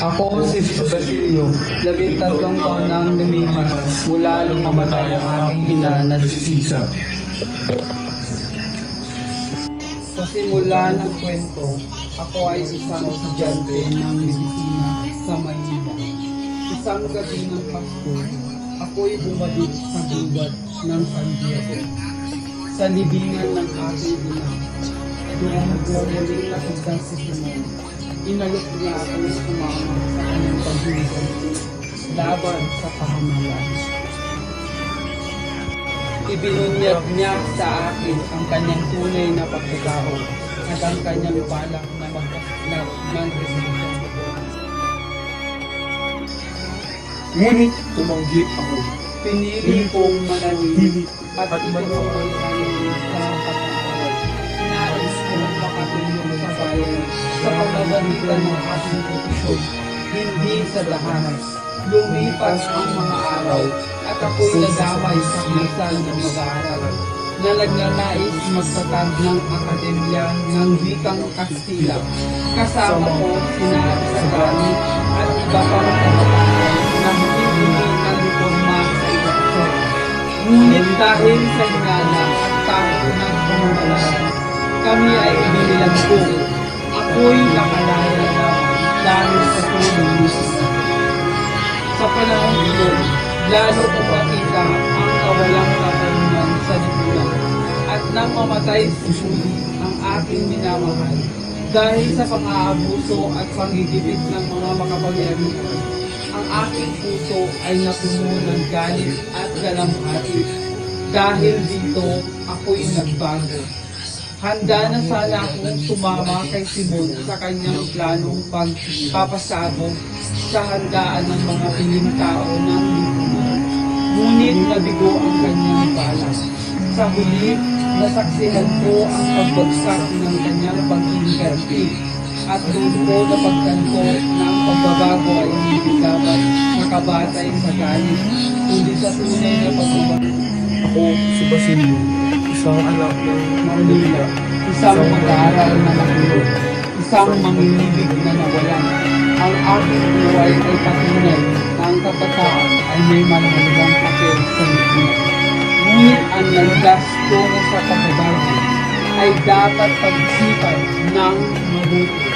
Ako si Basilio, 13 taon nang lumipas mula nung mamatay ang aking ina na si Sisa. Sa simula ng kwento, ako ay isang estudyante ng medisina sa Maynila. Isang gabi ng Pasko, ako'y bumalik sa gubat ng San Diego. Sa libingan ng aking ina, doon muling nakita si Simon. Inalok niya akong sumama sa kanyang paghihigan laban sa pahamalan. Ibinunyag niya sa akin ang kanyang tunay na pagkatao at ang kanyang balak na mag-resolution. Ngunit tumanggi ako. Pinili kong manahimik at ituloy ang sa pag-aaral. Nais kong makatulong sa bayan sa pamamagitan ng aking profesyon, hindi sa dahanas. Lumipas ang mga araw at ako'y nadamay sa kisal ng mag-aaral na nagnanais magtatag ng akademya ng wikang Kastila. Kasama ko sina Sagani at iba pang kabataan na hindi ng reforma sa edukasyon. Ngunit dahil sa hinala at takot ng pamamalaan, kami ay inilampok. Ako'y nakalaya na dahil sa tulong ni Sisa. Sa panahon iyon, lalo kong makita ang kawalang katanungan sa lipunan at nang mamatay susuli ang aking minamahal dahil sa pang-aabuso at panggigipit ng mga makapangyarihan. Ang aking puso ay napuno ng galit at galamhati. Dahil dito, ako'y nagbago. Handa na sana akong sumama kay Simon sa kanyang planong pagpapasabog sa handaan ng mga piling tao ng lipunan. Ngunit nabigo ang kanyang balak. Sa huli, nasaksihan ko ang pagbagsak ng kanyang pag-inverti at doon ko napagtanto na ang pagbabago ay hindi dapat nakabatay sa galit, kundi sa tunay na pagbabago. Ako si Basilio, isang anak ng Manila, isang mag-aaral na nakulog, isang manginibig na nawalan. Ang aking buhay ay patunay na ang kabataan ay may mahalagang papel sa lipunan. Ngunit ang landas tungo sa pagbabago ay dapat pag-isipan ng mabuti.